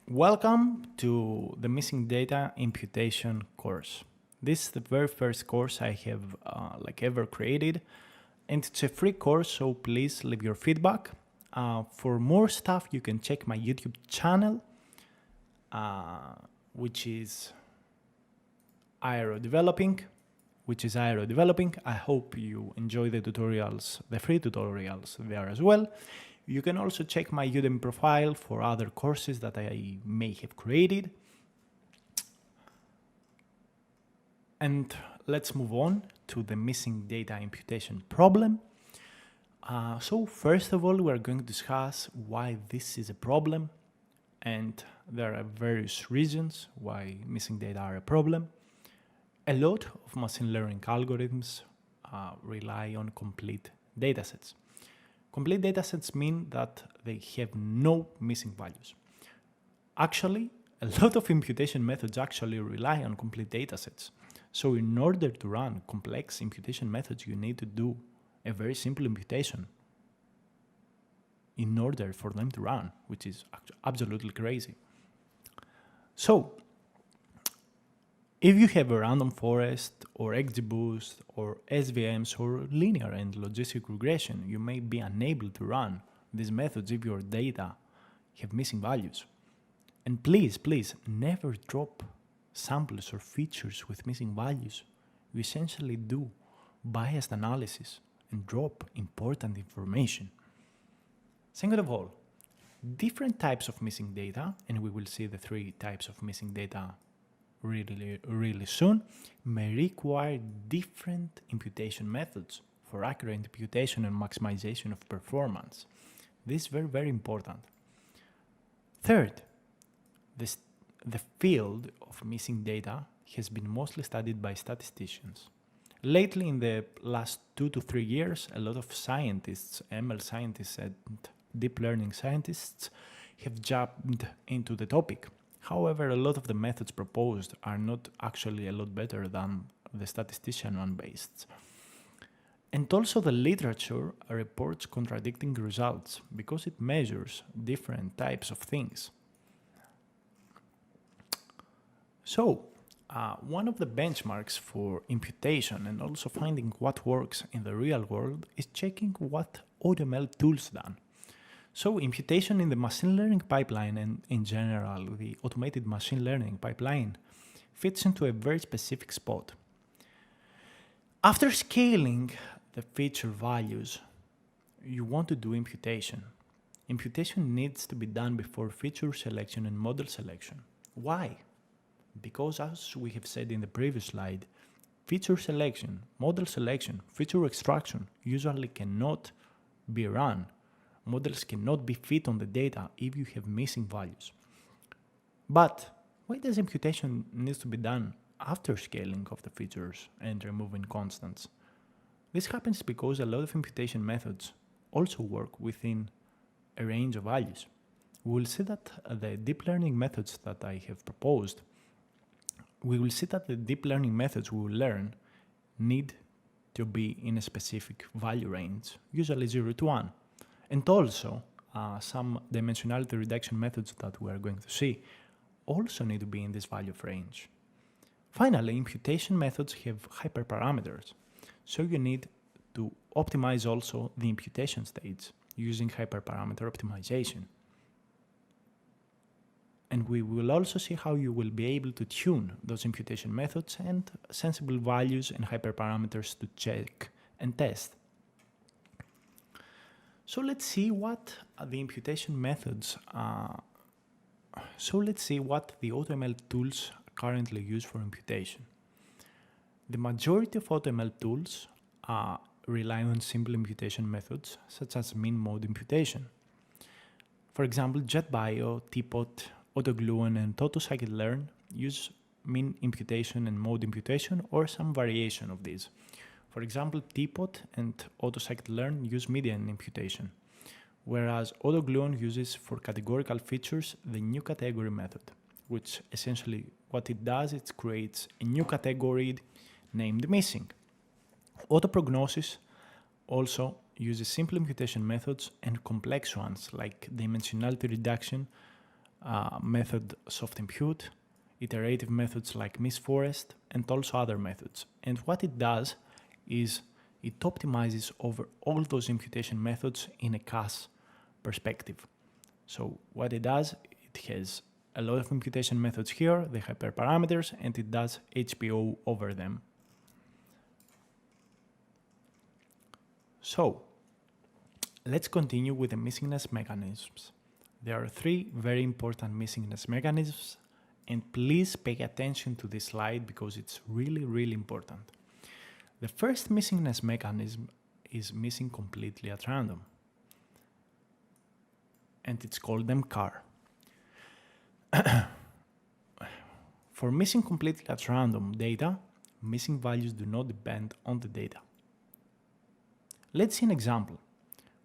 Welcome to the Missing Data Imputation course. This is the very first course I have ever created, and it's a free course, so please leave your feedback. For more stuff, you can check my YouTube channel, which is Aero Developing. I hope you enjoy the tutorials, the free tutorials there as well. You can also check my Udemy profile for other courses that I may have created. And let's move on to the missing data imputation problem. So first of all, we're going to discuss why this is a problem. And there are various reasons why missing data are a problem. A lot of machine learning algorithms rely on complete datasets. Complete datasets mean that they have no missing values. Actually, a lot of imputation methods actually rely on complete datasets. So in order to run complex imputation methods, you need to do a very simple imputation in order for them to run, which is absolutely crazy. So, if you have a random forest or XGBoost or SVMs or linear and logistic regression, you may be unable to run these methods if your data have missing values. And please never drop samples or features with missing values. You essentially do biased analysis and drop important information. Second of all, different types of missing data, and we will see the three types of missing data really soon, may require different imputation methods for accurate imputation and maximization of performance. This is very important. Third, the field of missing data has been mostly studied by statisticians. Lately, in the last 2 to 3 years, a lot of scientists, ML scientists and deep learning scientists have jumped into the topic. However, a lot of the methods proposed are not actually a lot better than the statistician one-based. And also the literature reports contradicting results because it measures different types of things. So, one of the benchmarks for imputation and also finding what works in the real world is checking what AutoML tools done. So imputation in the machine learning pipeline and in general the automated machine learning pipeline fits into a very specific spot. After scaling the feature values, you want to do imputation. Imputation needs to be done before feature selection and model selection. Why? Because as we have said in the previous slide, feature selection, model selection, feature extraction usually cannot be run. Models cannot be fit on the data if you have missing values. But why does imputation need to be done after scaling of the features and removing constants? This happens because a lot of imputation methods also work within a range of values. We will see that the deep learning methods that I have proposed, we will learn need to be in a specific value range, usually 0 to 1. And also, some dimensionality reduction methods that we are going to see also need to be in this value range. Finally, imputation methods have hyperparameters, so you need to optimize also the imputation stage using hyperparameter optimization. And we will also see how you will be able to tune those imputation methods and sensible values and hyperparameters to check and test. So let's see what the imputation methods what the AutoML tools currently use for imputation. The majority of AutoML tools rely on simple imputation methods such as min-mode imputation. For example, JetBio, TPOT, AutoGluon, and AutoCycleLearn use min imputation and mode imputation or some variation of these. For example, TPOT and AutoCycleLearn use median imputation, whereas AutoGluon uses for categorical features the new category method, which essentially what it does, it creates a new category named missing. Autoprognosis also uses simple imputation methods and complex ones like dimensionality reduction method soft impute, iterative methods like misforest, and also other methods. And what it does is it optimizes over all those imputation methods in a cache perspective. So what it does, it has a lot of imputation methods here, the hyperparameters, and it does HPO over them. So let's continue with the missingness mechanisms. There are three very important missingness mechanisms, and please pay attention to this slide because it's really, really important. The first missingness mechanism is missing completely at random, and it's called them CAR. For missing completely at random data, missing values do not depend on the data. Let's see an example.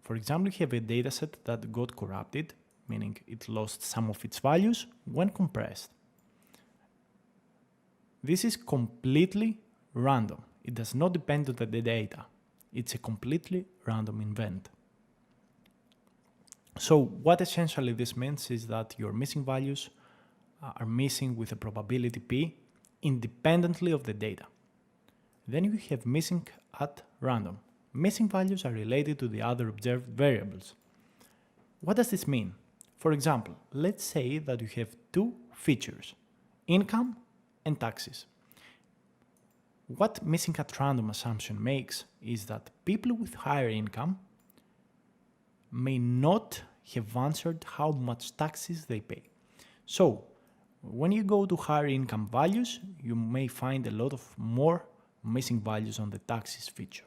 For example, you have a dataset that got corrupted, meaning it lost some of its values when compressed. This is completely random. It does not depend on the data. It's a completely random event. So what essentially this means is that your missing values are missing with a probability p independently of the data. Then you have missing at random. Missing values are related to the other observed variables. What does this mean? For example, let's say that you have two features, income and taxes. What missing at random assumption makes is that people with higher income may not have answered how much taxes they pay. So, when you go to higher income values, you may find a lot of more missing values on the taxes feature.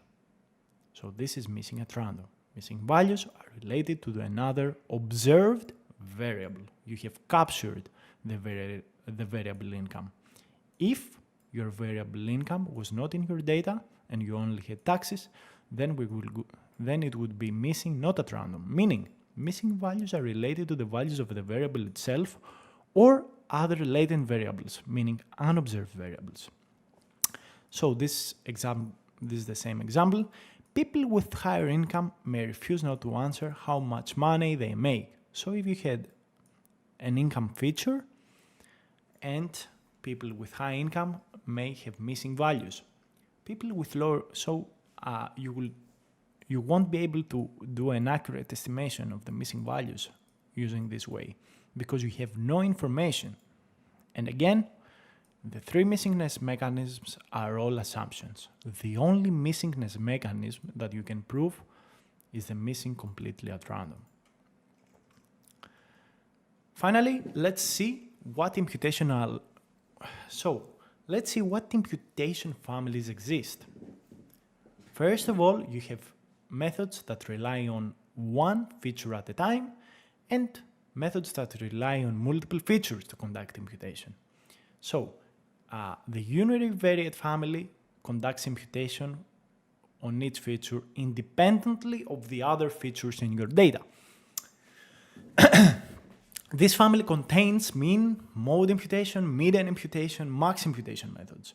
So this is missing at random. Missing values are related to another observed variable. You have captured the variable income. If your variable income was not in your data and you only had taxes, then it would be missing not at random, meaning missing values are related to the values of the variable itself or other latent variables, meaning unobserved variables. So this is the same example. People with higher income may refuse not to answer how much money they make. So if you had an income feature and people with high income may have missing values. People with lower, so you won't be able to do an accurate estimation of the missing values using this way because you have no information. And again, the three missingness mechanisms are all assumptions. The only missingness mechanism that you can prove is the missing completely at random. Finally, let's see what imputation families exist. First of all, you have methods that rely on one feature at a time and methods that rely on multiple features to conduct imputation. So, the univariate family conducts imputation on each feature independently of the other features in your data. This family contains mean, mode imputation, median imputation, max imputation methods.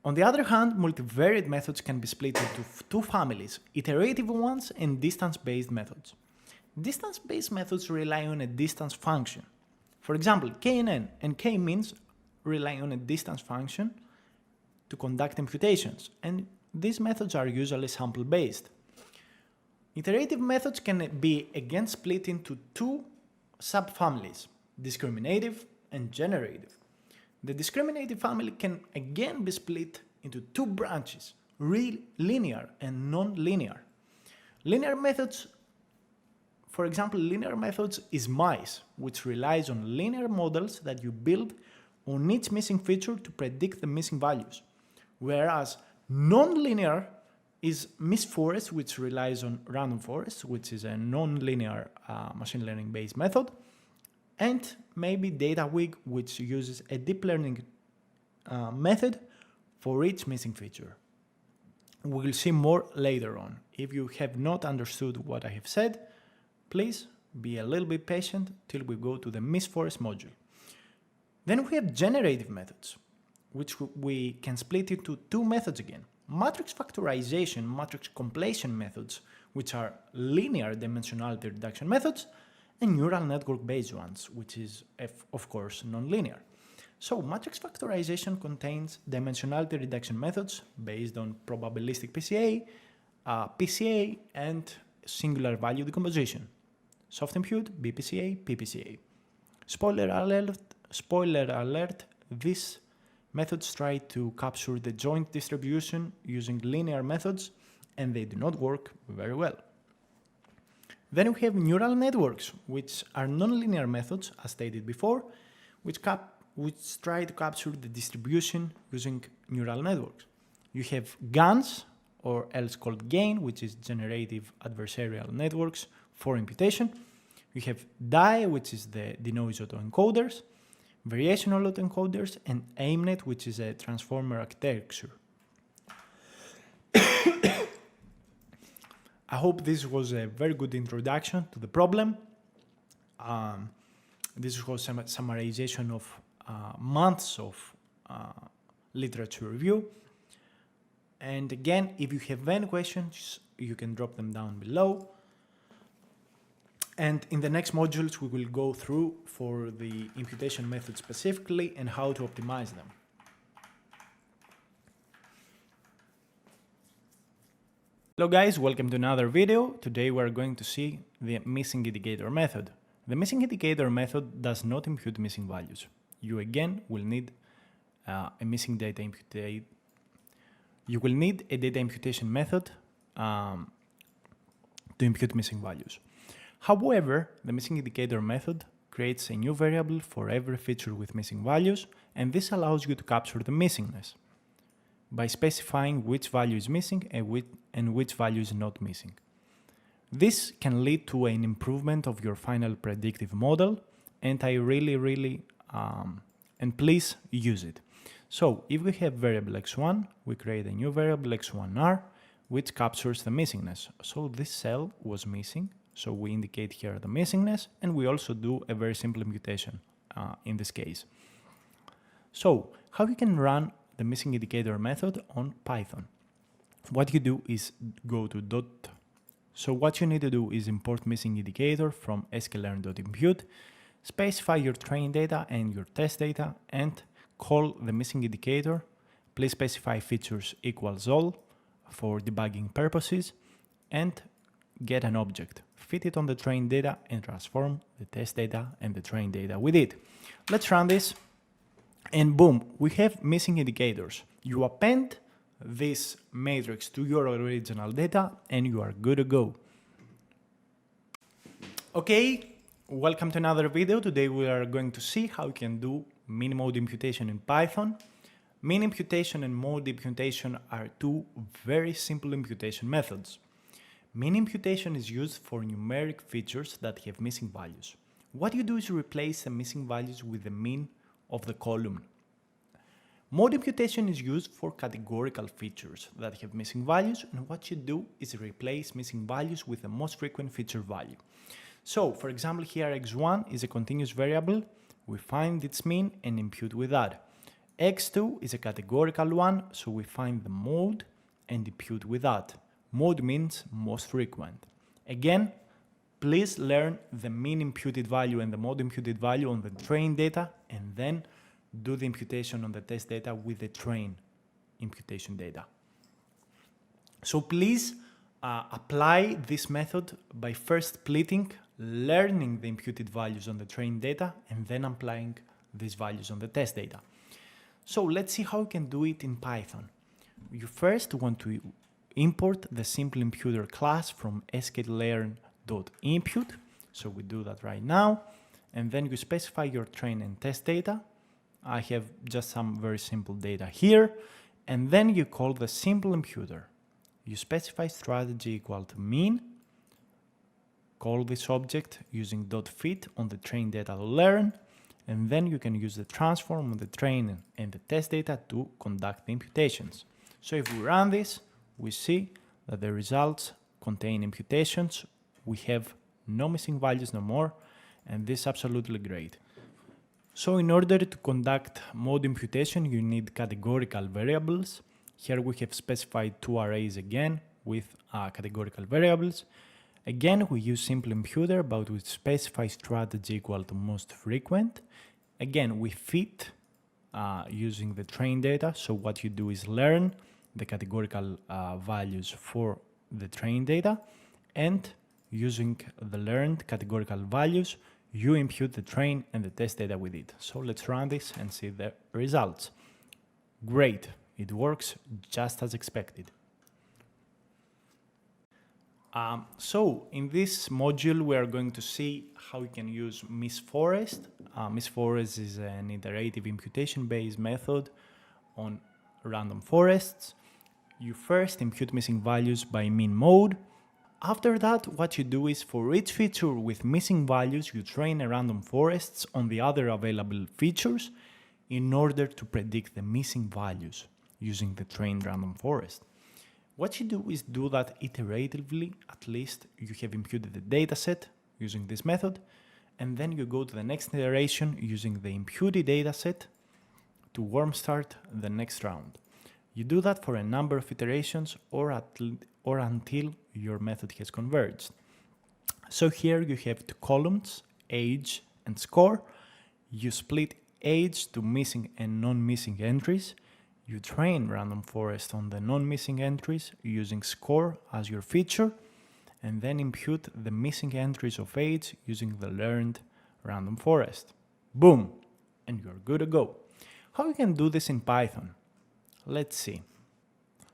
On the other hand, multivariate methods can be split into two families, iterative ones and distance-based methods. Distance-based methods rely on a distance function. For example, knn and k-means rely on a distance function to conduct imputations, and these methods are usually sample-based. Iterative methods can be again split into two subfamilies, discriminative and generative. The discriminative family can again be split into two branches, linear and non-linear. Linear methods, for example, linear methods is mice, which relies on linear models that you build on each missing feature to predict the missing values. Whereas non-linear is misforest, which relies on random forest, which is a non-linear machine learning based method, and maybe DataWig, which uses a deep learning method for each missing feature. We will see more later on. If you have not understood what I have said, please be a little bit patient till we go to the misforest module. Then we have generative methods, which we can split into two methods again. Matrix factorization, matrix completion methods, which are linear dimensionality reduction methods, and neural network-based ones, which is, of course, nonlinear. So matrix factorization contains dimensionality reduction methods based on probabilistic PCA, PCA, and singular value decomposition. Soft impute, BPCA, PPCA. Spoiler alert, these methods try to capture the joint distribution using linear methods, and they do not work very well. Then we have neural networks, which are nonlinear methods, as stated before, which try to capture the distribution using neural networks. You have GANs, or else called GAIN, which is generative adversarial networks for imputation. You have DAE, which is the denoise autoencoders, variational autoencoders, and AIMNet, which is a transformer architecture. I hope this was a very good introduction to the problem. This was a summarization of months of literature review. And again, if you have any questions, you can drop them down below. And in the next modules, we will go through for the imputation method specifically and how to optimize them. Hello guys, welcome to another video. Today we are going to see the missing indicator method. The missing indicator method does not impute missing values. You again will need a data imputation method to impute missing values. However, the missing indicator method creates a new variable for every feature with missing values, and this allows you to capture the missingness by specifying which value is missing and which value is not missing. This can lead to an improvement of your final predictive model, and I really and please use it. So if we have variable x1, we create a new variable x1r, which captures the missingness. So this cell was missing, so we indicate here the missingness, and we also do a very simple imputation in this case. So how you can run the missing indicator method on Python? What you do is go to So what you need to do is import missing indicator from sklearn.impute, specify your train data and your test data, and call the missing indicator. Please specify features equals all for debugging purposes, and get an object. Fit it on the train data and transform the test data and the train data with it. Let's run this. And boom, we have missing indicators. You append this matrix to your original data and you are good to go. Okay, welcome to another video. Today we are going to see how you can do mean mode imputation in Python. Mean imputation and mode imputation are two very simple imputation methods. Mean imputation is used for numeric features that have missing values. What you do is replace the missing values with the mean of the column. Mode imputation is used for categorical features that have missing values, and what you do is replace missing values with the most frequent feature value. So, for example, here x1 is a continuous variable. We find its mean and impute with that. x2 is a categorical one, so we find the mode and impute with that. Mode means most frequent. Again, please learn the mean imputed value and the mode imputed value on the train data, and then do the imputation on the test data with the train imputation data. So please apply this method by first splitting, learning the imputed values on the train data, and then applying these values on the test data. So let's see how you can do it in Python. You first want to import the simple imputer class from sklearn.impute. So we do that right now. And then you specify your train and test data. I have just some very simple data here. And then you call the simple imputer. You specify strategy equal to mean. Call this object using .fit on the train data to learn. And then you can use the transform on the train and the test data to conduct the imputations. So if we run this, we see that the results contain imputations. We have no missing values no more, and this is absolutely great. So in order to conduct mode imputation, you need categorical variables. Here we have specified two arrays again with categorical variables. Again, we use simple imputer, but we specify strategy equal to most frequent. Again, we fit using the train data. So what you do is learn the categorical values for the train data, and using the learned categorical values, you impute the train and the test data with it. So let's run this and see the results. Great, it works just as expected. So in this module, we are going to see how we can use MissForest. MissForest is an iterative imputation-based method on random forests. You first impute missing values by min mode. After that, what you do is for each feature with missing values, you train a random forests on the other available features in order to predict the missing values using the trained random forest. What you do is do that iteratively. At least you have imputed the dataset using this method, and then you go to the next iteration using the imputed dataset to warm start the next round. You do that for a number of iterations or until your method has converged. So here you have two columns, age and score. You split age to missing and non-missing entries. You train random forest on the non-missing entries using score as your feature, and then impute the missing entries of age using the learned random forest. Boom! And you're good to go. How you can do this in Python? Let's see.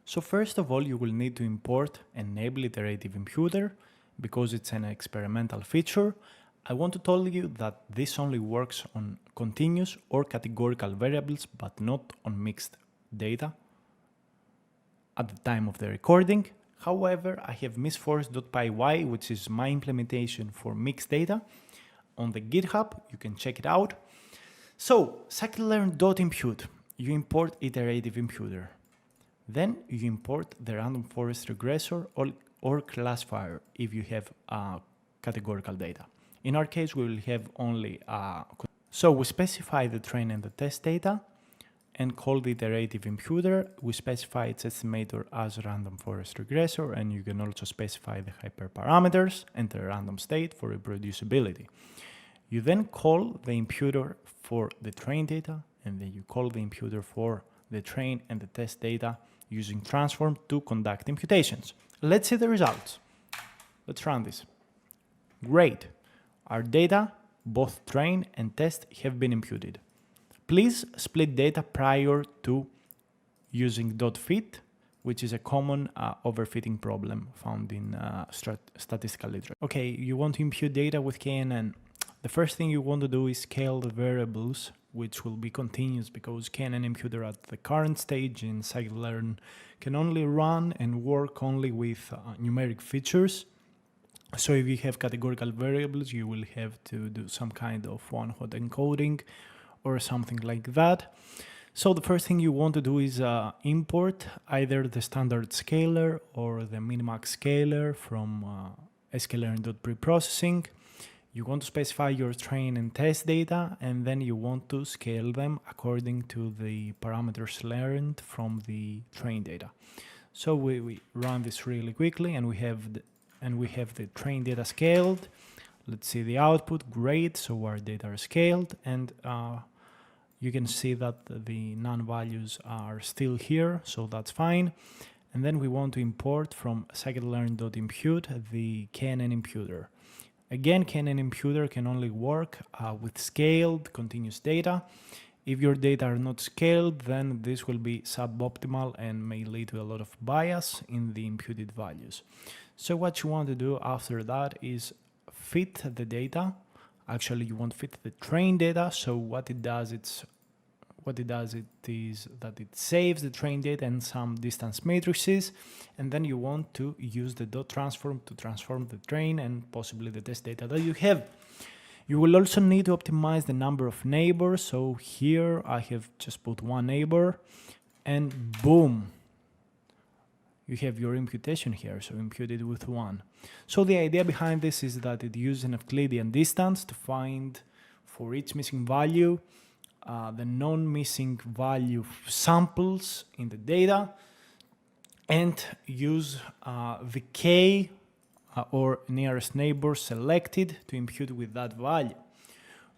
So first of all, you will need to import enable iterative imputer because it's an experimental feature. I want to tell you that this only works on continuous or categorical variables, but not on mixed data at the time of the recording. However, I have missforest.py, which is my implementation for mixed data on the GitHub. You can check it out. So scikit-learn.impute, you import iterative imputer. Then you import the random forest regressor or classifier if you have categorical data. In our case, we will have only so we specify the train and the test data and call the iterative imputer. We specify its estimator as random forest regressor, and you can also specify the hyperparameters and the random state for reproducibility. You then call the imputer for the train data, and then you call the imputer for the train and the test data using transform to conduct imputations. Let's see the results. Let's run this. Great. Our data, both train and test, have been imputed. Please split data prior to using .fit, which is a common overfitting problem found in statistical literature. Okay, you want to impute data with KNN. The first thing you want to do is scale the variables, which will be continuous because KNN imputer at the current stage in scikit-learn can only run and work only with numeric features. So if you have categorical variables, you will have to do some kind of one-hot encoding or something like that. So the first thing you want to do is import either the standard scaler or the minimax scaler from sklearn.preprocessing. You want to specify your train and test data, and then you want to scale them according to the parameters learned from the train data. So we run this really quickly, and we have the train data scaled. Let's see the output. Great. So our data are scaled, and you can see that the non-values are still here, so that's fine. And then we want to import from scikit-learn.impute the KNN imputer. Again, KNN imputer can only work with scaled continuous data. If your data are not scaled, then this will be suboptimal and may lead to a lot of bias in the imputed values. So what you want to do after that is fit the data. Actually, you want to fit the train data. So what it does is that it saves the train data and some distance matrices, and then you want to use the dot transform to transform the train and possibly the test data that you have. You will also need to optimize the number of neighbors. So here I have just put one neighbor, and boom, you have your imputation here, so imputed with 1. So the idea behind this is that it uses an Euclidean distance to find for each missing value the non-missing value samples in the data, and use the k or nearest neighbor selected to impute with that value.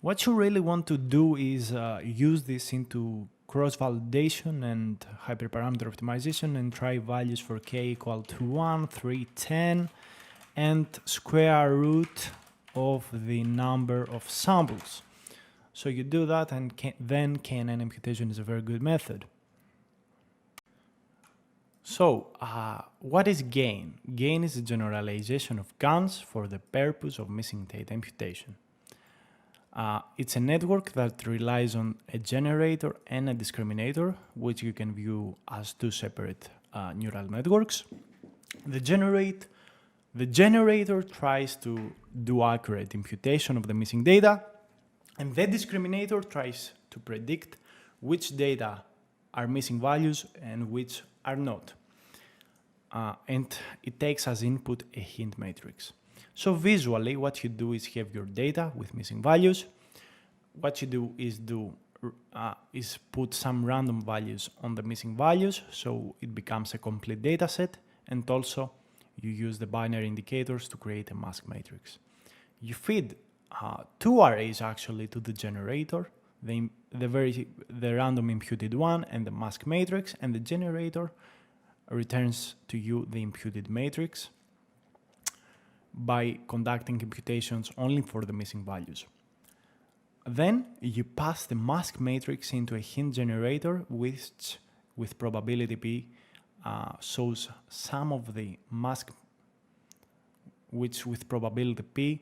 What you really want to do is use this into cross-validation and hyperparameter optimization and try values for k equal to 1, 3, 10, and square root of the number of samples. So you do that, and then KNN imputation is a very good method. So, what is GAIN? GAIN is a generalization of GANs for the purpose of missing data imputation. It's a network that relies on a generator and a discriminator, which you can view as two separate neural networks. The generator tries to do accurate imputation of the missing data, and the discriminator tries to predict which data are missing values and which are not. And it takes as input a hint matrix. So visually, what you do is have your data with missing values. What you do is put some random values on the missing values, so it becomes a complete data set, and also you use the binary indicators to create a mask matrix. You feed two arrays actually to the generator, the random imputed one and the mask matrix, and the generator returns to you the imputed matrix by conducting imputations only for the missing values. Then you pass the mask matrix into a hint generator, which with probability p shows some of the mask, which with probability p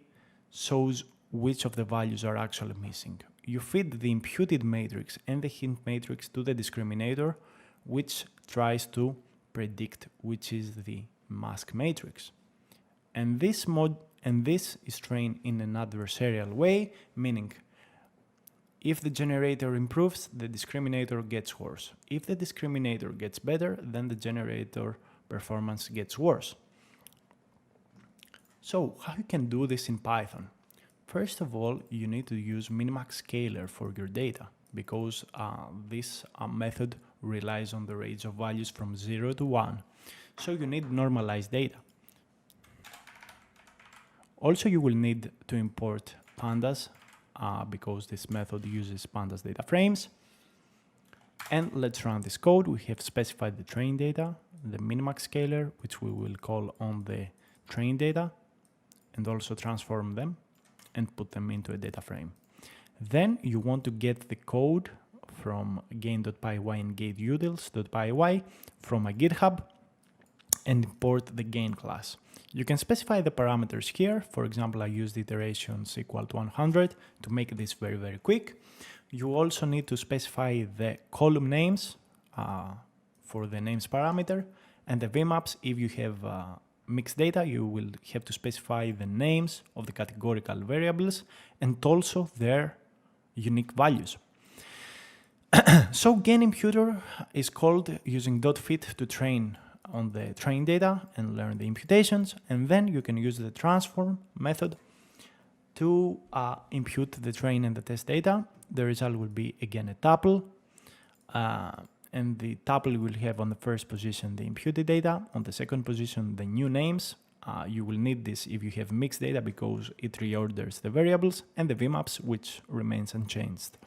shows which of the values are actually missing. You feed the imputed matrix and the hint matrix to the discriminator, which tries to predict which is the mask matrix. And this is trained in an adversarial way, meaning if the generator improves, the discriminator gets worse. If the discriminator gets better, then the generator performance gets worse. So how you can do this in Python? First of all, you need to use minimax scaler for your data, because this method relies on the range of values from 0 to 1. So you need normalized data. Also, you will need to import pandas because this method uses pandas data frames. And let's run this code. We have specified the train data, the minimax scaler, which we will call on the train data, and also transform them and put them into a data frame. Then you want to get the code from gain.py and gateutils.py from a GitHub and import the gain class. You can specify the parameters here. For example, I used iterations equal to 100 to make this very, very quick. You also need to specify the column names for the names parameter, and the vmaps. If you have mixed data, you will have to specify the names of the categorical variables and also their unique values. So gain imputer is called using .fit to train on the train data and learn the imputations, and then you can use the transform method to impute the train and the test data. The result will be again a tuple, and the tuple will have on the first position the imputed data, on the second position the new names. You will need this if you have mixed data because it reorders the variables, and the vmaps, which remains unchanged.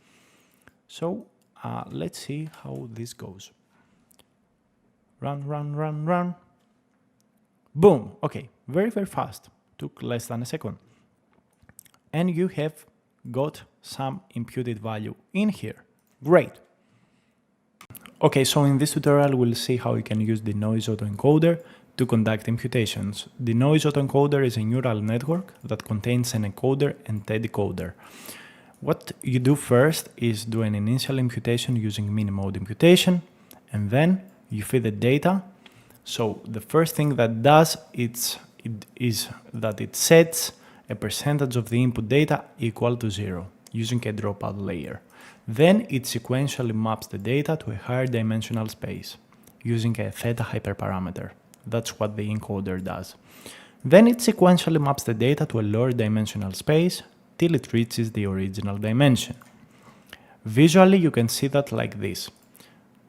So let's see how this goes. Run, run, run, run. Boom. Okay, very, very fast. Took less than a second. And you have got some imputed value in here. Great. Okay, so in this tutorial, we'll see how you can use the noise autoencoder to conduct imputations. The noise autoencoder is a neural network that contains an encoder and a decoder. What you do first is do an initial imputation using minimode imputation, and then you feed the data. So the first thing that does is that it sets a percentage of the input data equal to 0 using a dropout layer. Then it sequentially maps the data to a higher dimensional space using a theta hyperparameter. That's what the encoder does. Then it sequentially maps the data to a lower dimensional space till it reaches the original dimension. Visually, you can see that like this.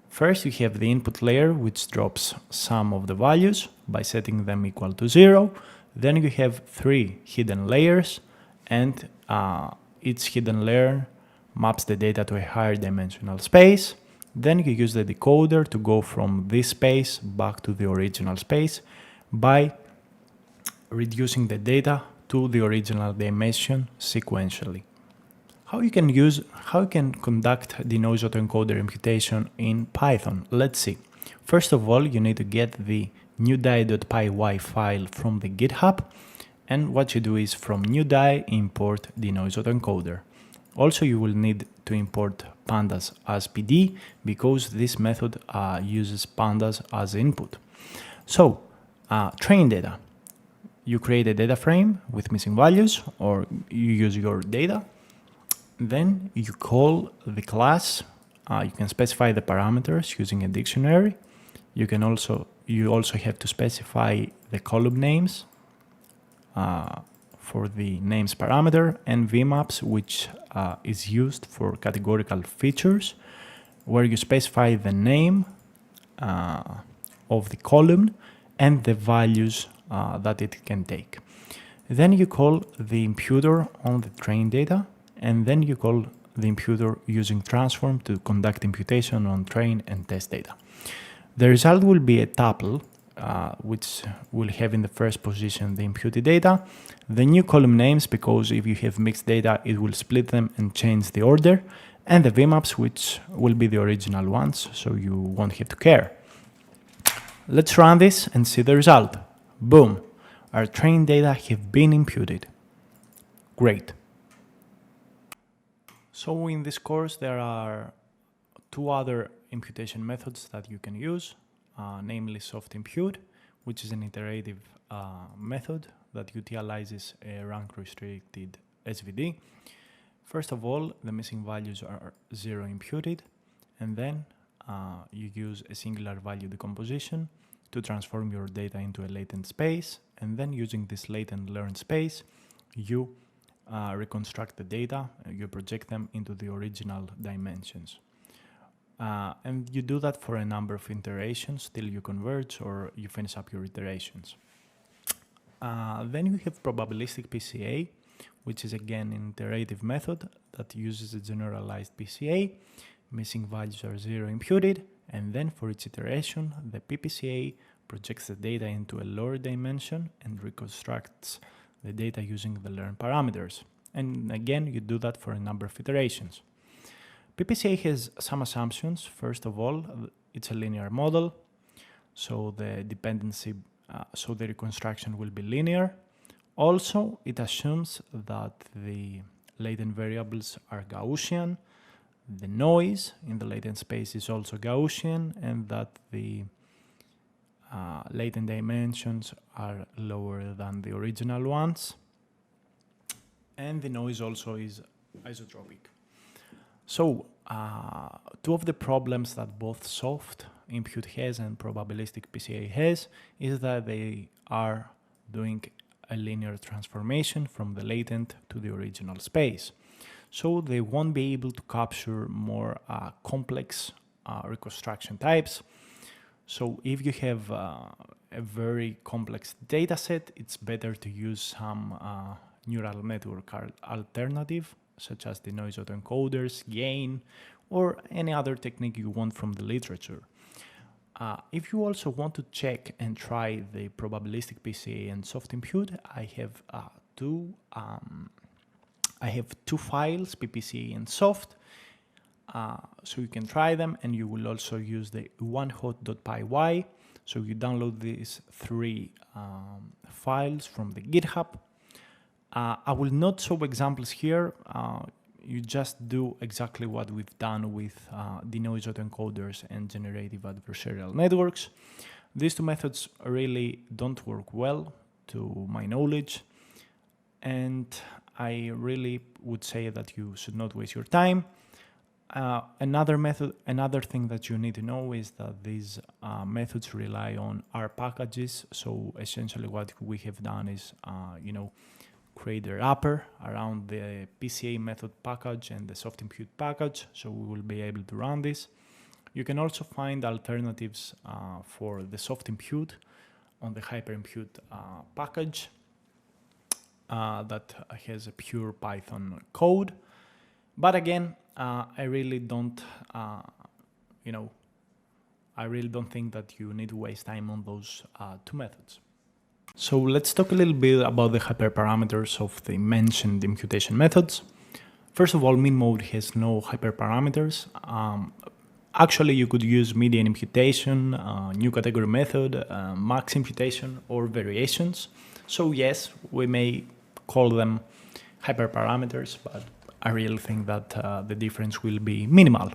First, you have the input layer, which drops some of the values by setting them equal to 0. Then you have 3 hidden layers, and each hidden layer maps the data to a higher dimensional space. Then you use the decoder to go from this space back to the original space by reducing the data to the original dimension sequentially. How you can conduct denoise autoencoder imputation in Python? Let's see. First of all, you need to get the newDie.py file from the GitHub, and what you do is from newDie import denoise autoencoder. Also, you will need to import pandas as PD because this method uses pandas as input. So, train data. You create a data frame with missing values, or you use your data. Then you call the class. You can specify the parameters using a dictionary. You also have to specify the column names for the names parameter, and vmaps, which is used for categorical features, where you specify the name of the column and the values that it can take. Then you call the imputer on the trained data, and then you call the imputer using transform to conduct imputation on train and test data. The result will be a tuple, which will have in the first position the imputed data, the new column names, because if you have mixed data, it will split them and change the order, and the vmaps, which will be the original ones, so you won't have to care. Let's run this and see the result. Boom! Our trained data have been imputed. Great. So in this course, there are 2 other imputation methods that you can use, namely soft impute, which is an iterative method that utilizes a rank restricted SVD. First of all, the missing values are 0 imputed, and then you use a singular value decomposition to transform your data into a latent space, and then using this latent learned space, you reconstruct the data, you project them into the original dimensions. And you do that for a number of iterations till you converge or you finish up your iterations. Then you have probabilistic PCA, which is again an iterative method that uses a generalized PCA. Missing values are 0 imputed, and then for each iteration, the PPCA projects the data into a lower dimension and reconstructs the data using the learned parameters. And again, you do that for a number of iterations. PPCA has some assumptions. First of all, it's a linear model, so the dependency, so the reconstruction will be linear. Also, it assumes that the latent variables are Gaussian, the noise in the latent space is also Gaussian, and that the latent dimensions are lower than the original ones. And the noise also is isotropic. So, 2 of the problems that both soft impute has and probabilistic PCA has is that they are doing a linear transformation from the latent to the original space. So they won't be able to capture more complex reconstruction types. So if you have a very complex data set, it's better to use some neural network alternative, such as denoise autoencoders, gain, or any other technique you want from the literature. If you also want to check and try the probabilistic PCA and soft impute, I have two files, PPCA and soft, so you can try them, and you will also use the onehot.py. So you download these 3 files from the GitHub. I will not show examples here. You just do exactly what we've done with denoise autoencoders and generative adversarial networks. These 2 methods really don't work well, to my knowledge, and I really would say that you should not waste your time. Another thing that you need to know is that these methods rely on R packages. So essentially, what we have done is, create a wrapper around the PCA method package and the soft impute package, so we will be able to run this. You can also find alternatives for the soft impute on the Hyperparameter package. that has a pure Python code. But again, I really don't, I really don't think that you need to waste time on those two methods. So let's talk a little bit about the hyperparameters of the mentioned imputation methods. First of all, min mode has no hyperparameters. Actually, you could use median imputation, new category method, max imputation, or variations. So yes, we may call them hyperparameters, but I really think that the difference will be minimal.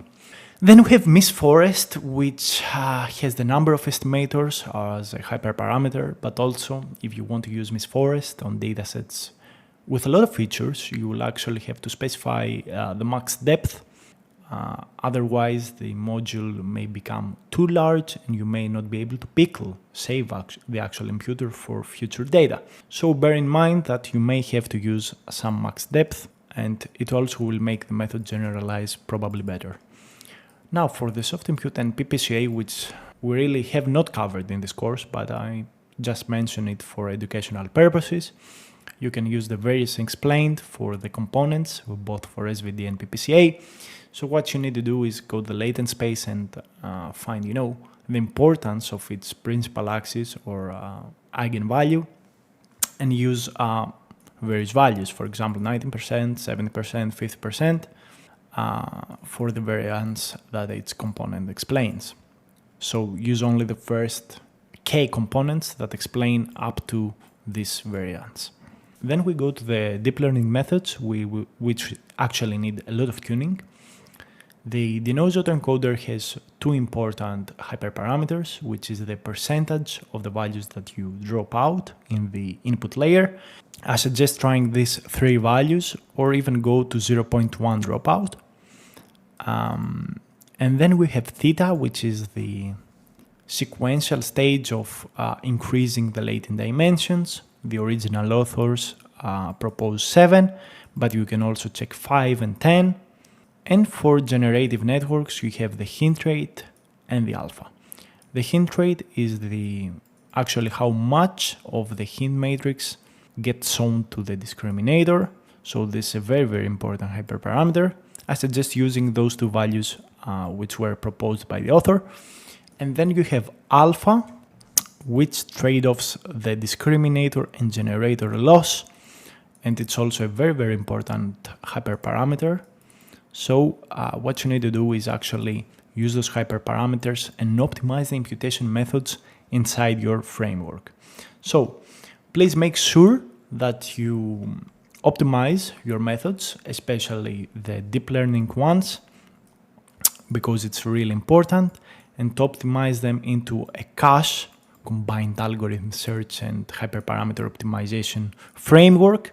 Then we have misForest, which has the number of estimators as a hyperparameter, but also if you want to use misForest on datasets with a lot of features, you will actually have to specify the max depth. Otherwise, the module may become too large and you may not be able to save the actual imputer for future data. So bear in mind that you may have to use some max depth, and it also will make the method generalize probably better. Now for the soft impute and PPCA, which we really have not covered in this course, but I just mentioned it for educational purposes. You can use the various explained for the components, both for SVD and PPCA. So what you need to do is go to the latent space and find, the importance of its principal axis or eigenvalue, and use various values, for example, 19%, 70%, 50%, for the variance that its component explains. So use only the first k components that explain up to this variance. Then we go to the deep learning methods, which actually need a lot of tuning. The Denoise autoencoder has two important hyperparameters, which is the percentage of the values that you drop out in the input layer. I suggest trying these three values or even go to 0.1 dropout. And then we have theta, which is the sequential stage of increasing the latent dimensions. The original authors propose 7, but you can also check 5 and 10. And for generative networks, you have the hint rate and the alpha. The hint rate is actually how much of the hint matrix gets shown to the discriminator. So this is a very, very important hyperparameter. I suggest using those two values which were proposed by the author. And then you have alpha, which trade-offs the discriminator and generator loss. And it's also a very, very important hyperparameter. So what you need to do is actually use those hyperparameters and optimize the imputation methods inside your framework. So please make sure that you optimize your methods, especially the deep learning ones, because it's really important, and to optimize them into a cache, combined algorithm search and hyperparameter optimization framework.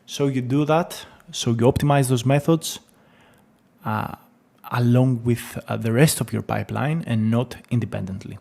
So you do that, so you optimize those methods along with the rest of your pipeline and not independently.